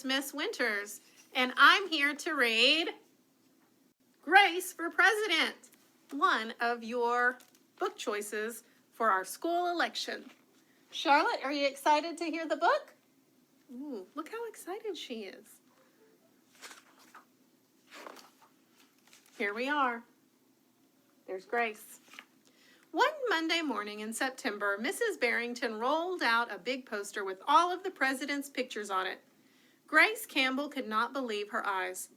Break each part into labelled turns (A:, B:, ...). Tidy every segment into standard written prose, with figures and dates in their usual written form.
A: it's Miss Winters, and I'm here to read Grace for President, one of your book choices for our school election. Charlotte, are you excited to hear the book? Ooh, look how excited she is. Here we are. There's Grace. One Monday morning in September, Mrs. Barrington rolled out a big poster with all of the president's pictures on it. Grace Campbell could not believe her eyes.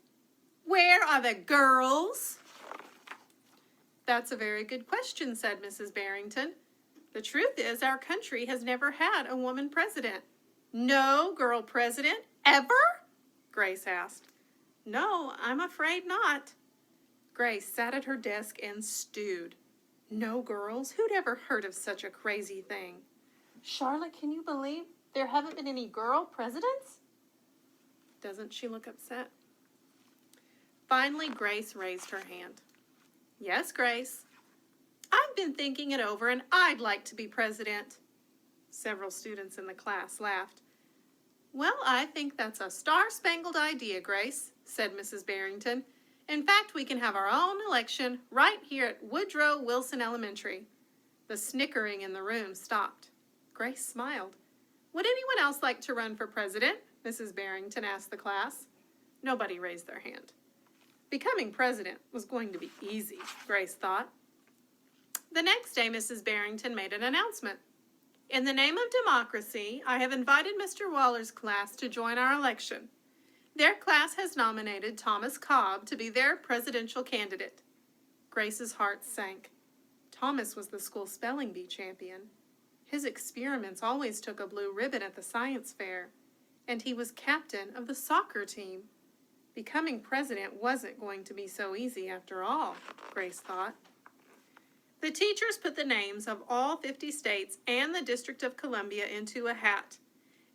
A: "Where are the girls?" "That's a very good question," said Mrs. Barrington. "The truth is, our country has never had a woman president." "No girl president? Ever?" Grace asked. "No, I'm afraid not." Grace sat at her desk and stewed. No girls? Who'd ever heard of such a crazy thing? "Charlotte, can you believe there haven't been any girl presidents?" Doesn't she look upset? Finally, Grace raised her hand. "Yes, Grace. I've been thinking it over and I'd like to be president." Several students in the class laughed. "Well, I think that's a star-spangled idea, Grace," said Mrs. Barrington. "In fact, we can have our own election right here at Woodrow Wilson Elementary." The snickering in the room stopped. Grace smiled. "Would anyone else like to run for president?" Mrs. Barrington asked the class. Nobody raised their hand. Becoming president was going to be easy, Grace thought. The next day, Mrs. Barrington made an announcement. "In the name of democracy, I have invited Mr. Waller's class to join our election. Their class has nominated Thomas Cobb to be their presidential candidate." Grace's heart sank. Thomas was the school spelling bee champion. His experiments always took a blue ribbon at the science fair, and he was captain of the soccer team. Becoming president wasn't going to be so easy after all, Grace thought. The teachers put the names of all 50 states and the District of Columbia into a hat.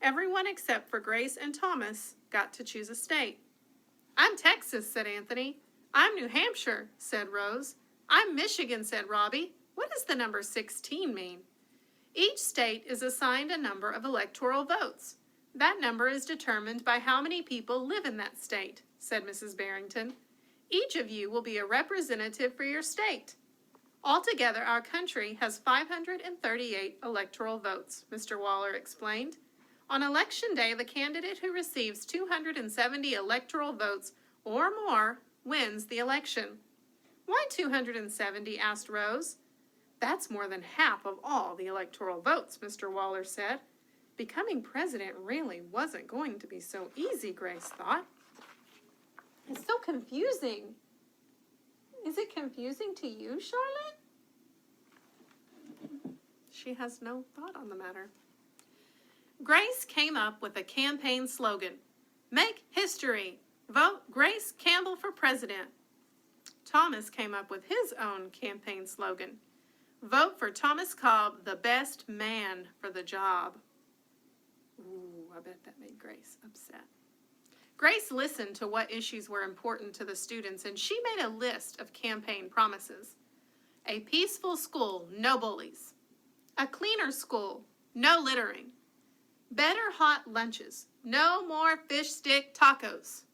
A: Everyone except for Grace and Thomas got to choose a state. "I'm Texas," said Anthony. "I'm New Hampshire," said Rose. "I'm Michigan," said Robbie. "What does the number 16 mean?" "Each state is assigned a number of electoral votes. That number is determined by how many people live in that state," said Mrs. Barrington. "Each of you will be a representative for your state. Altogether, our country has 538 electoral votes," Mr. Waller explained. "On election day, the candidate who receives 270 electoral votes or more wins the election." "Why 270? asked Rose. "That's more than half of all the electoral votes," Mr. Waller said. Becoming president really wasn't going to be so easy, Grace thought. It's so confusing. Is it confusing to you, Charlotte? She has no thought on the matter. Grace came up with a campaign slogan: "Make history. Vote Grace Campbell for president." Thomas came up with his own campaign slogan: "Vote for Thomas Cobb, the best man for the job." Ooh, I bet that made Grace upset. Grace listened to what issues were important to the students, and she made a list of campaign promises. A peaceful school, no bullies. A cleaner school, no littering. Better hot lunches, no more fish stick tacos.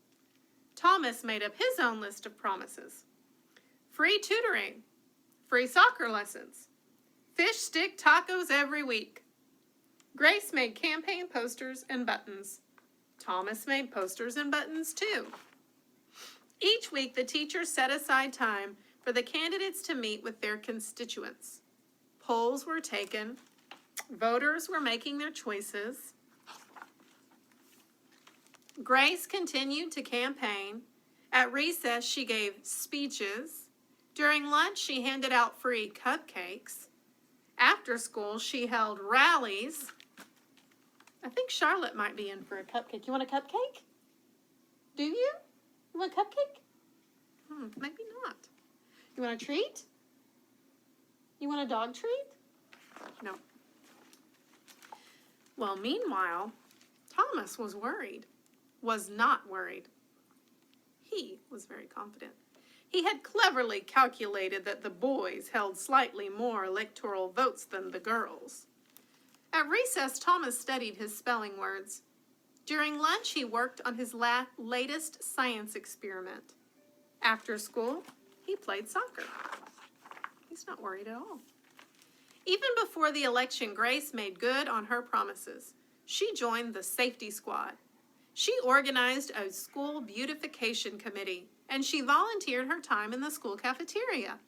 A: Thomas made up his own list of promises. Free tutoring, free soccer lessons, fish stick tacos every week. Grace made campaign posters and buttons. Thomas made posters and buttons too. Each week, the teachers set aside time for the candidates to meet with their constituents. Polls were taken. Voters were making their choices. Grace continued to campaign. At recess, she gave speeches. During lunch, she handed out free cupcakes. After school, she held rallies. I think Charlotte might be in for a cupcake. You want a cupcake? Do you? You want a cupcake? Maybe not. You want a treat? You want a dog treat? No. Well, meanwhile, Thomas was worried. Was not worried. He was very confident. He had cleverly calculated that the boys held slightly more electoral votes than the girls. At recess, Thomas studied his spelling words. During lunch, he worked on his latest science experiment. After school, he played soccer. He's not worried at all. Even before the election, Grace made good on her promises. She joined the safety squad. She organized a school beautification committee, and she volunteered her time in the school cafeteria.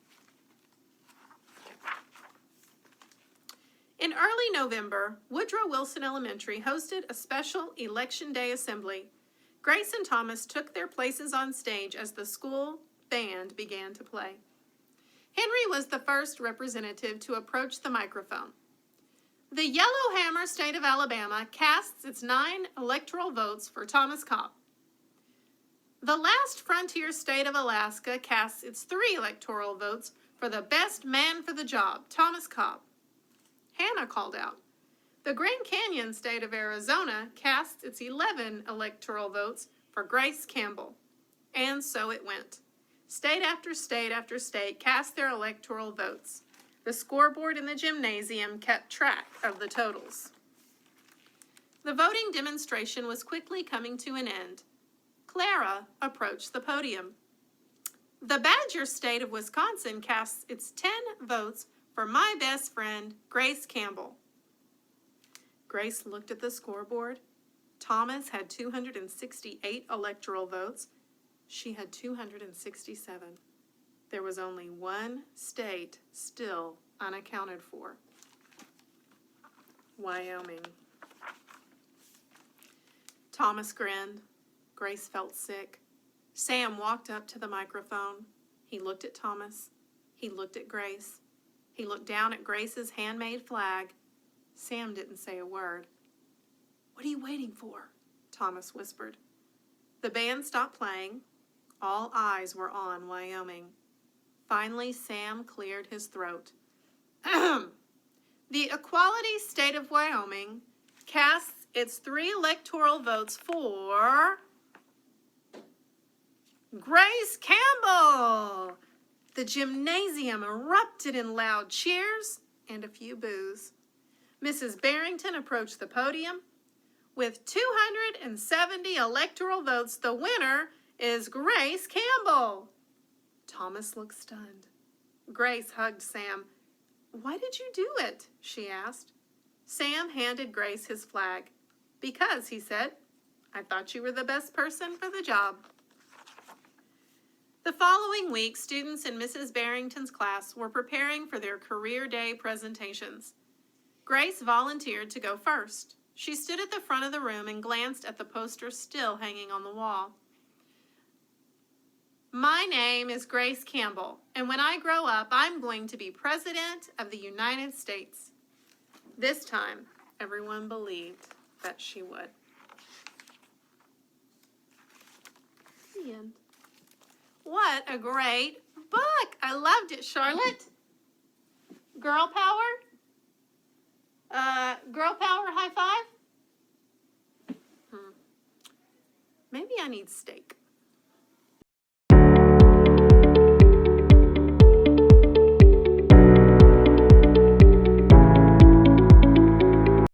A: In early November, Woodrow Wilson Elementary hosted a special Election Day assembly. Grace and Thomas took their places on stage as the school band began to play. Henry was the first representative to approach the microphone. The Yellowhammer state of Alabama casts its 9 electoral votes for Thomas Cobb. The last frontier state of Alaska casts its 3 electoral votes for the best man for the job, Thomas Cobb. Hannah called out. The Grand Canyon state of Arizona casts its 11 electoral votes for Grace Campbell. And so it went. State after state after state cast their electoral votes. The scoreboard in the gymnasium kept track of the totals. The voting demonstration was quickly coming to an end. Clara approached the podium. The Badger state of Wisconsin casts its 10 votes for my best friend, Grace Campbell. Grace looked at the scoreboard. Thomas had 268 electoral votes. She had 267. There was only one state still unaccounted for. Wyoming. Thomas grinned. Grace felt sick. Sam walked up to the microphone. He looked at Thomas. He looked at Grace. He looked down at Grace's handmade flag. Sam didn't say a word. "What are you waiting for?" Thomas whispered. The band stopped playing. All eyes were on Wyoming. Finally, Sam cleared his throat. The Equality State of Wyoming casts its 3 electoral votes for Grace Campbell. The gymnasium erupted in loud cheers and a few boos. Mrs. Barrington approached the podium. With 270 electoral votes, the winner is Grace Campbell. Thomas looked stunned. Grace hugged Sam. "Why did you do it?" she asked. Sam handed Grace his flag. "Because," he said, "I thought you were the best person for the job." The following week, students in Mrs. Barrington's class were preparing for their career day presentations. Grace volunteered to go first. She stood at the front of the room and glanced at the poster still hanging on the wall. "My name is Grace Campbell, and when I grow up, I'm going to be President of the United States." This time, everyone believed that she would. The end. What a great book! I loved it, Charlotte. Girl power? Girl power high five? Maybe I need steak.